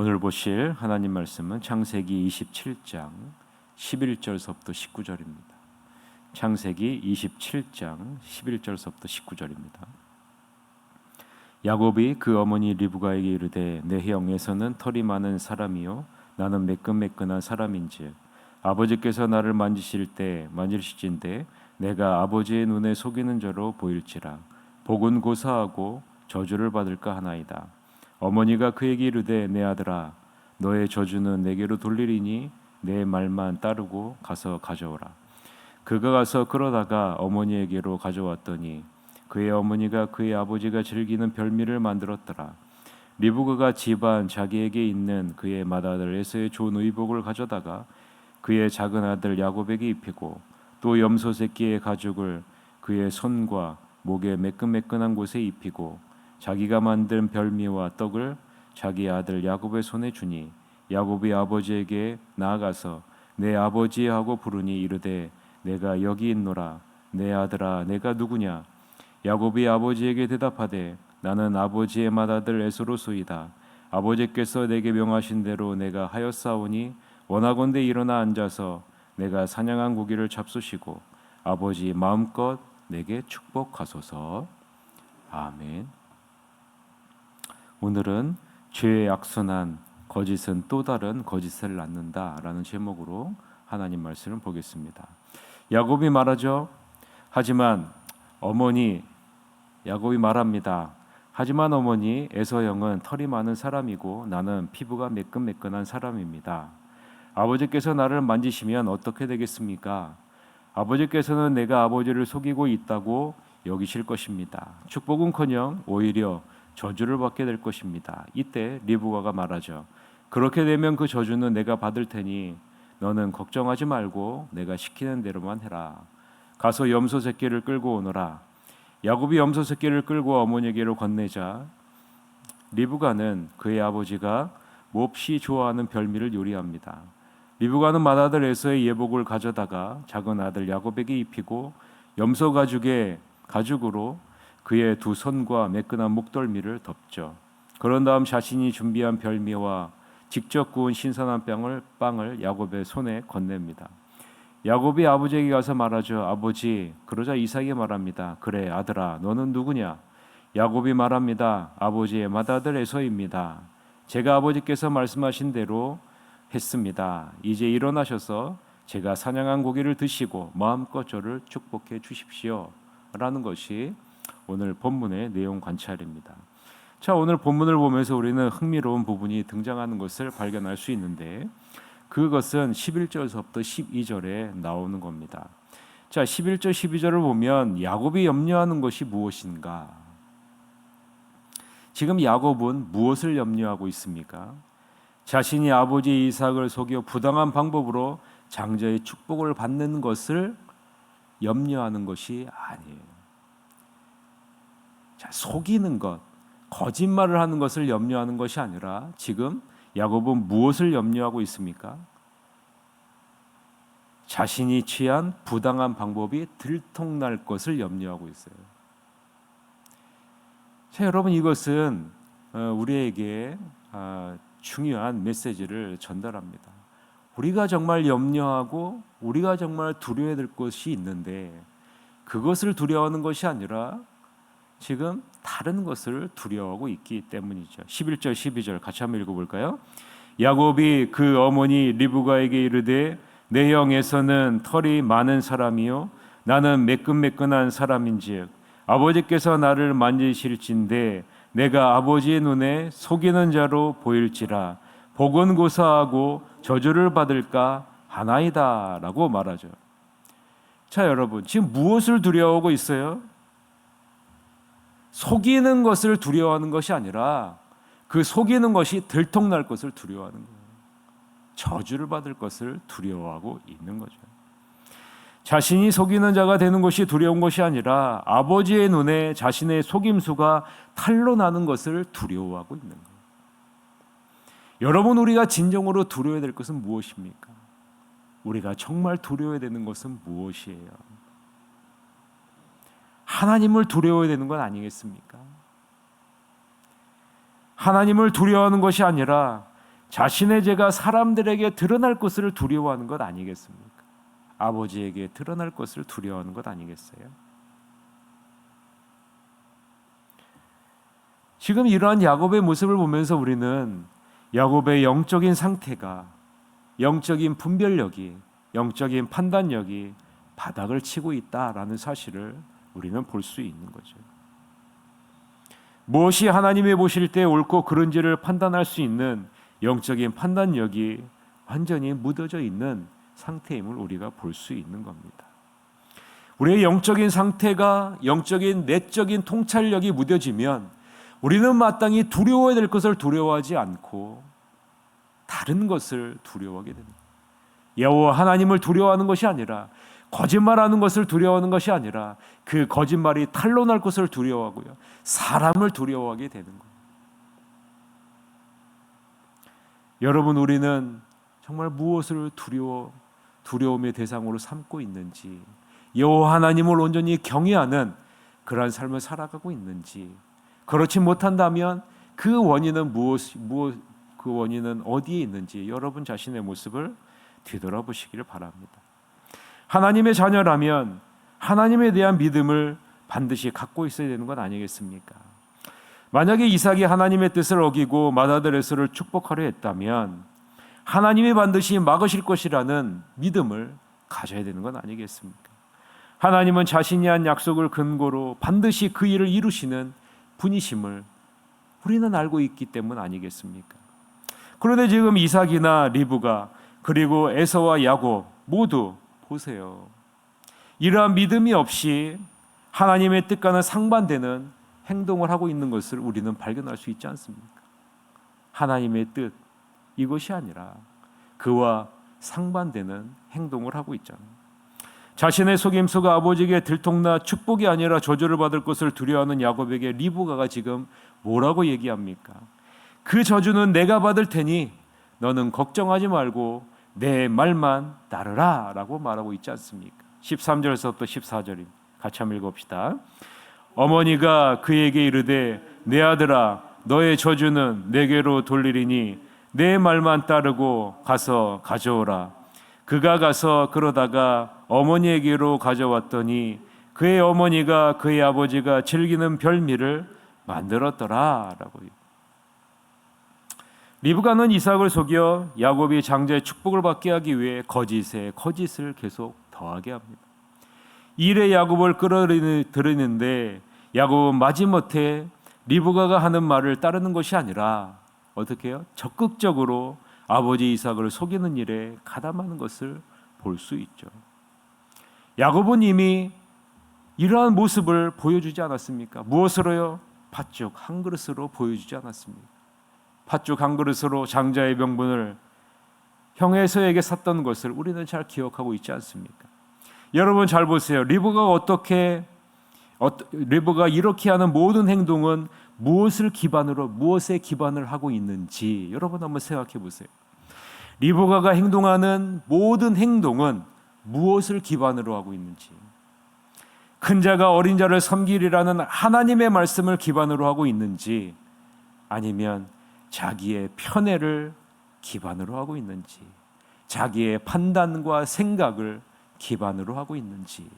오늘 보실 하나님 말씀은 창세기 27장 11절서부터 19절입니다. 창세기 27장 11절서부터 19절입니다. 야곱이 그 어머니 리브가에게 이르되 내 형 에서는 털이 많은 사람이요 나는 매끈매끈한 사람인즉 아버지께서 나를 만지실진데 내가 아버지의 눈에 속이는 자로 보일지라 복은 고사하고 저주를 받을까 하나이다. 어머니가 그에게 이르되 내 아들아 너의 저주는 내게로 돌리리니 내 말만 따르고 가서 가져오라. 그가 가서 끌어다가 어머니에게로 가져왔더니 그의 어머니가 그의 아버지가 즐기는 별미를 만들었더라. 리브가가 집안 자기에게 있는 그의 맏아들 에서의 좋은 의복을 가져다가 그의 작은 아들 야곱에게 입히고 또 염소 새끼의 가죽을 그의 손과 목에 매끈매끈한 곳에 입히고 자기가 만든 별미와 떡을 자기 아들 야곱의 손에 주니 야곱이 아버지에게 나아가서 내 아버지 하고 부르니 이르되 내가 여기 있노라. 내 아들아 내가 누구냐? 야곱이 아버지에게 대답하되 나는 아버지의 맏아들 에서로소이다. 아버지께서 내게 명하신 대로 내가 하였사오니 원하건대 일어나 앉아서 내가 사냥한 고기를 잡수시고 아버지 마음껏 내게 축복하소서. 아멘. 오늘은 죄의 악순환, 거짓은 또 다른 거짓을 낳는다라는 제목으로 하나님 말씀을 보겠습니다. 야곱이 말하죠. 야곱이 말합니다. 하지만 어머니 에서 형은 털이 많은 사람이고 나는 피부가 매끈매끈한 사람입니다. 아버지께서 나를 만지시면 어떻게 되겠습니까? 아버지께서는 내가 아버지를 속이고 있다고 여기실 것입니다. 축복은커녕 오히려 저주를 받게 될 것입니다. 이때 리브가가 말하죠. 그렇게 되면 그 저주는 내가 받을 테니 너는 걱정하지 말고 내가 시키는 대로만 해라. 가서 염소 새끼를 끌고 오너라. 야곱이 염소 새끼를 끌고 어머니에게로 건네자 리브가는 그의 아버지가 몹시 좋아하는 별미를 요리합니다. 리브가는 맏아들 에서의 예복을 가져다가 작은 아들 야곱에게 입히고 염소 가죽으로 그의 두 손과 매끈한 목덜미를 덮죠. 그런 다음 자신이 준비한 별미와 직접 구운 신선한 빵을 야곱의 손에 건넵니다. 야곱이 아버지에게 가서 말하죠. 아버지. 그러자 이삭이 말합니다. 그래 아들아 너는 누구냐? 야곱이 말합니다. 아버지의 맏아들 에서입니다. 제가 아버지께서 말씀하신 대로 했습니다. 이제 일어나셔서 제가 사냥한 고기를 드시고 마음껏 저를 축복해 주십시오. 라는 것이 오늘 본문의 내용 관찰입니다. 자, 오늘 본문을 보면서 우리는 흥미로운 부분이 등장하는 것을 발견할 수 있는데 그것은 11절서부터 12절에 나오는 겁니다. 자, 11절 12절을 보면 야곱이 염려하는 것이 무엇인가? 지금 야곱은 무엇을 염려하고 있습니까? 자신이 아버지 이삭을 속여 부당한 방법으로 장자의 축복을 받는 것을 염려하는 것이 아니에요. 자, 속이는 것, 거짓말을 하는 것을 염려하는 것이 아니라 지금 야곱은 무엇을 염려하고 있습니까? 자신이 취한 부당한 방법이 들통날 것을 염려하고 있어요. 자, 여러분 이것은 우리에게 중요한 메시지를 전달합니다. 우리가 정말 염려하고 우리가 정말 두려워야 될 것이 있는데 그것을 두려워하는 것이 아니라 지금 다른 것을 두려워하고 있기 때문이죠. 11절 12절 같이 한번 읽어볼까요? 야곱이 그 어머니 리브가에게 이르되 내 형 에서는 털이 많은 사람이요 나는 매끈매끈한 사람인즉 아버지께서 나를 만지실진데 내가 아버지의 눈에 속이는 자로 보일지라 복은 고사하고 저주를 받을까 하나이다 라고 말하죠. 자, 여러분 지금 무엇을 두려워하고 있어요? 속이는 것을 두려워하는 것이 아니라 그 속이는 것이 들통날 것을 두려워하는 거예요. 저주를 받을 것을 두려워하고 있는 거죠. 자신이 속이는 자가 되는 것이 두려운 것이 아니라 아버지의 눈에 자신의 속임수가 탄로 나는 것을 두려워하고 있는 거예요. 여러분 우리가 진정으로 두려워야 될 것은 무엇입니까? 우리가 정말 두려워야 되는 것은 무엇이에요? 하나님을 두려워야 되는 건 아니겠습니까? 하나님을 두려워하는 것이 아니라 자신의 죄가 사람들에게 드러날 것을 두려워하는 것 아니겠습니까? 아버지에게 드러날 것을 두려워하는 것 아니겠어요? 지금 이러한 야곱의 모습을 보면서 우리는 야곱의 영적인 상태가, 영적인 분별력이, 영적인 판단력이 바닥을 치고 있다라는 사실을 우리는 볼 수 있는 거죠. 무엇이 하나님이 보실 때 옳고 그른지를 판단할 수 있는 영적인 판단력이 완전히 묻어져 있는 상태임을 우리가 볼 수 있는 겁니다. 우리의 영적인 상태가, 영적인 내적인 통찰력이 무뎌지면 우리는 마땅히 두려워야 될 것을 두려워하지 않고 다른 것을 두려워하게 됩니다. 여호와 하나님을 두려워하는 것이 아니라, 거짓말하는 것을 두려워하는 것이 아니라 그 거짓말이 탄로날 것을 두려워하고요, 사람을 두려워하게 되는 거예요. 여러분, 우리는 정말 무엇을 두려움의 대상으로 삼고 있는지, 여호와 하나님을 온전히 경외하는 그러한 삶을 살아가고 있는지, 그렇지 못한다면 그 원인은 그 원인은 어디에 있는지 여러분 자신의 모습을 뒤돌아보시기를 바랍니다. 하나님의 자녀라면 하나님에 대한 믿음을 반드시 갖고 있어야 되는 것 아니겠습니까? 만약에 이삭이 하나님의 뜻을 어기고 맏아들 에서를 축복하려 했다면 하나님이 반드시 막으실 것이라는 믿음을 가져야 되는 건 아니겠습니까? 하나님은 자신이 한 약속을 근거로 반드시 그 일을 이루시는 분이심을 우리는 알고 있기 때문 아니겠습니까? 그런데 지금 이삭이나 리브가, 그리고 에서와 야곱 모두 보세요. 이러한 믿음이 없이 하나님의 뜻과는 상반되는 행동을 하고 있는 것을 우리는 발견할 수 있지 않습니까? 하나님의 뜻, 이것이 아니라 그와 상반되는 행동을 하고 있잖아요. 자신의 속임수가 아버지에게 들통나 축복이 아니라 저주를 받을 것을 두려워하는 야곱에게 리브가가 지금 뭐라고 얘기합니까? 그 저주는 내가 받을 테니 너는 걱정하지 말고 내 말만 따르라 라고 말하고 있지 않습니까? 13절에서부터 14절입니다. 같이 한번 읽읍시다. 어머니가 그에게 이르되 내 아들아 너의 저주는 내게로 돌리리니 내 말만 따르고 가서 가져오라. 그가 가서 그러다가 어머니에게로 가져왔더니 그의 어머니가 그의 아버지가 즐기는 별미를 만들었더라 라고. 리브가는 이삭을 속여 야곱이 장자의 축복을 받게 하기 위해 거짓에 거짓을 계속 더하게 합니다. 일에 야곱을 끌어들이는데 야곱은 마지못해 리브가가 하는 말을 따르는 것이 아니라 어떻게 해요? 적극적으로 아버지 이삭을 속이는 일에 가담하는 것을 볼 수 있죠. 야곱은 이미 이러한 모습을 보여주지 않았습니까? 무엇으로요? 팥죽 한 그릇으로 보여주지 않았습니까? 팥죽 한 그릇으로 장자의 명분을 형 에서에게 샀던 것을 우리는 잘 기억하고 있지 않습니까? 여러분 잘 보세요. 리브가 이렇게 하는 모든 행동은 무엇에 기반을 하고 있는지 여러분 한번 생각해 보세요. 리브가가 행동하는 모든 행동은 무엇을 기반으로 하고 있는지, 큰 자가 어린 자를 섬기리라는 하나님의 말씀을 기반으로 하고 있는지, 아니면 자기의 편애를 기반으로 하고 있는지, 자기의 판단과 생각을 기반으로 하고 있는지.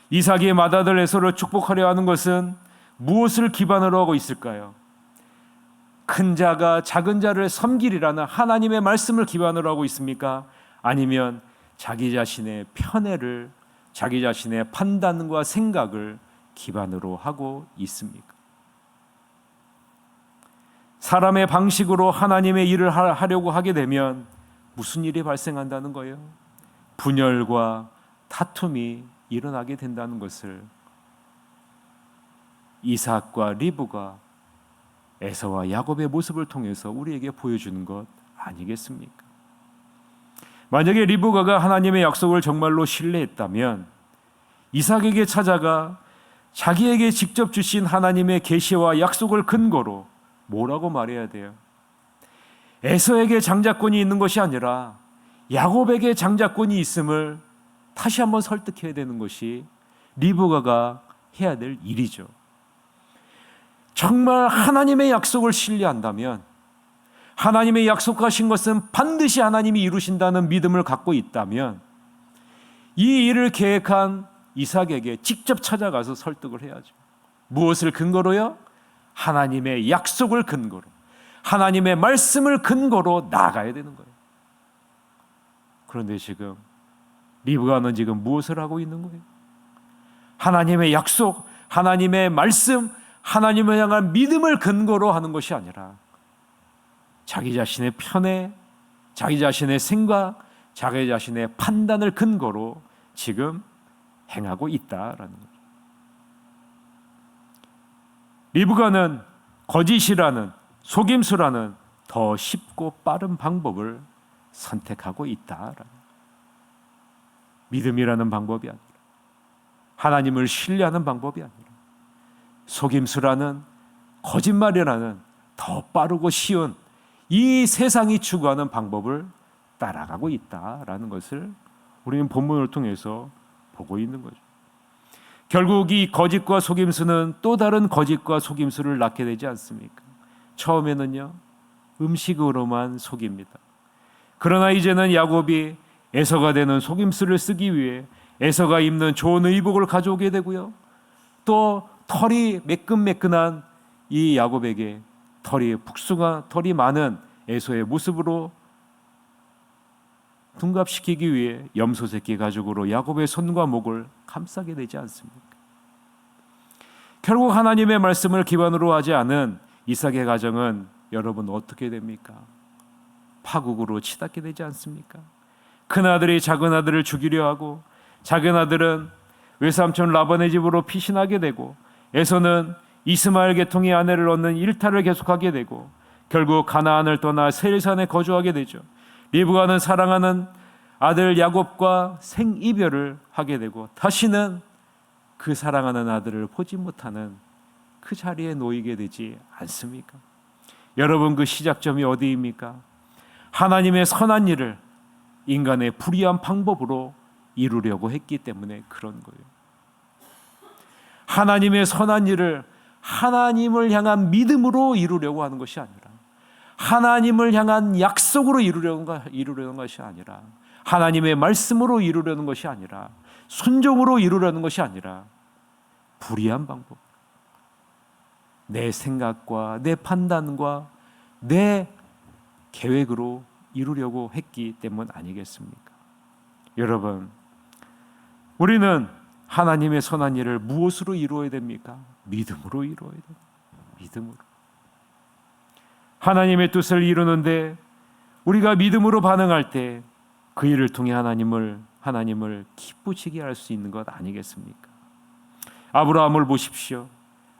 이삭이 맏아들 에서를 축복하려 하는 것은 무엇을 기반으로 하고 있을까요? 큰 자가 작은 자를 섬기리라는 하나님의 말씀을 기반으로 하고 있습니까? 아니면 자기 자신의 편애를, 자기 자신의 판단과 생각을 기반으로 하고 있습니까? 사람의 방식으로 하나님의 일을 하려고 하게 되면 무슨 일이 발생한다는 거예요? 분열과 다툼이 일어나게 된다는 것을 이삭과 리브가 에서와 야곱의 모습을 통해서 우리에게 보여주는 것 아니겠습니까? 만약에 리브가가 하나님의 약속을 정말로 신뢰했다면 이삭에게 찾아가 자기에게 직접 주신 하나님의 계시와 약속을 근거로 뭐라고 말해야 돼요? 에서에게 장자권이 있는 것이 아니라 야곱에게 장자권이 있음을 다시 한번 설득해야 되는 것이 리브가가 해야 될 일이죠. 정말 하나님의 약속을 신뢰한다면, 하나님의 약속하신 것은 반드시 하나님이 이루신다는 믿음을 갖고 있다면 이 일을 계획한 이삭에게 직접 찾아가서 설득을 해야죠. 무엇을 근거로요? 하나님의 약속을 근거로, 하나님의 말씀을 근거로 나아가야 되는 거예요. 그런데 지금 리브가는 지금 무엇을 하고 있는 거예요? 하나님의 약속, 하나님의 말씀, 하나님을 향한 믿음을 근거로 하는 것이 아니라 자기 자신의 편에, 자기 자신의 생각, 자기 자신의 판단을 근거로 지금 행하고 있다라는 거죠. 리브가는 거짓이라는, 속임수라는 더 쉽고 빠른 방법을 선택하고 있다라는 거예요. 믿음이라는 방법이 아니라, 하나님을 신뢰하는 방법이 아니라, 속임수라는, 거짓말이라는 더 빠르고 쉬운 이 세상이 추구하는 방법을 따라가고 있다라는 것을 우리는 본문을 통해서 보고 있는 거죠. 결국 이 거짓과 속임수는 또 다른 거짓과 속임수를 낳게 되지 않습니까? 처음에는요, 음식으로만 속입니다. 그러나 이제는 야곱이 에서가 되는 속임수를 쓰기 위해 에서가 입는 좋은 의복을 가져오게 되고요, 또 털이 매끈매끈한 이 야곱에게 털이 많은 에서의 모습으로 둔갑시키기 위해 염소 새끼 가죽으로 야곱의 손과 목을 감싸게 되지 않습니까? 결국 하나님의 말씀을 기반으로 하지 않은 이삭의 가정은 여러분 어떻게 됩니까? 파국으로 치닫게 되지 않습니까? 큰아들이 작은아들을 죽이려 하고, 작은아들은 외삼촌 라반의 집으로 피신하게 되고, 에서는 이스마엘 계통의 아내를 얻는 일탈을 계속하게 되고, 결국 가나안을 떠나 세일산에 거주하게 되죠. 리브가는 사랑하는 아들 야곱과 생이별을 하게 되고, 다시는 그 사랑하는 아들을 보지 못하는 그 자리에 놓이게 되지 않습니까? 여러분, 그 시작점이 어디입니까? 하나님의 선한 일을 인간의 불의한 방법으로 이루려고 했기 때문에 그런 거예요. 하나님의 선한 일을 하나님을 향한 믿음으로 이루려고 하는 것이 아니라, 하나님을 향한 약속으로 이루려는 것이 아니라, 하나님의 말씀으로 이루려는 것이 아니라, 순종으로 이루려는 것이 아니라 불의한 방법, 내 생각과 내 판단과 내 계획으로 이루려고 했기 때문 아니겠습니까? 여러분, 우리는 하나님의 선한 일을 무엇으로 이루어야 됩니까? 믿음으로 이루어야 됩니다. 믿음으로. 하나님의 뜻을 이루는데 우리가 믿음으로 반응할 때 그 일을 통해 하나님을 기쁘시게 할 수 있는 것 아니겠습니까? 아브라함을 보십시오.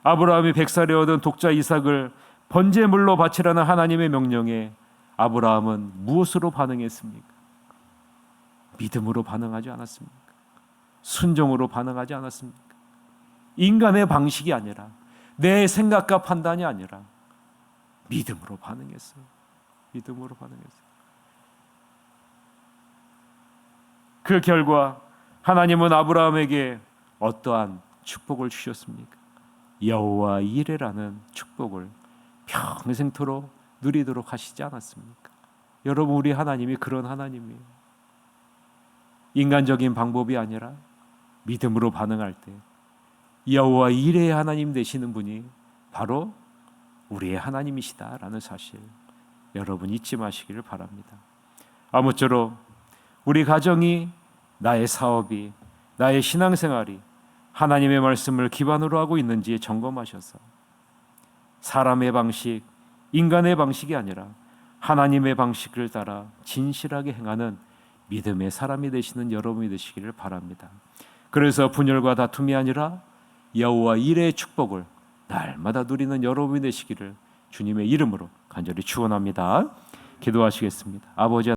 아브라함이 100살에 얻은 독자 이삭을 번제물로 바치라는 하나님의 명령에 아브라함은 무엇으로 반응했습니까? 믿음으로 반응하지 않았습니까? 순종으로 반응하지 않았습니까? 인간의 방식이 아니라, 내 생각과 판단이 아니라 믿음으로 반응했어요. 믿음으로 반응했어요. 그 결과 하나님은 아브라함에게 어떠한 축복을 주셨습니까? 여호와 이레라는 축복을 평생토록 누리도록 하시지 않았습니까? 여러분, 우리 하나님이 그런 하나님이에요. 인간적인 방법이 아니라 믿음으로 반응할 때 여호와 이레의 하나님 되시는 분이 바로 우리의 하나님이시다라는 사실 여러분 잊지 마시기를 바랍니다. 아무쪼록 우리 가정이, 나의 사업이, 나의 신앙생활이 하나님의 말씀을 기반으로 하고 있는지 점검하셔서 사람의 방식, 인간의 방식이 아니라 하나님의 방식을 따라 진실하게 행하는 믿음의 사람이 되시는 여러분이 되시기를 바랍니다. 그래서 분열과 다툼이 아니라 여호와 이레의 축복을 날마다 누리는 여러분이 되시기를 주님의 이름으로 간절히 축원합니다. 기도하시겠습니다. 아버지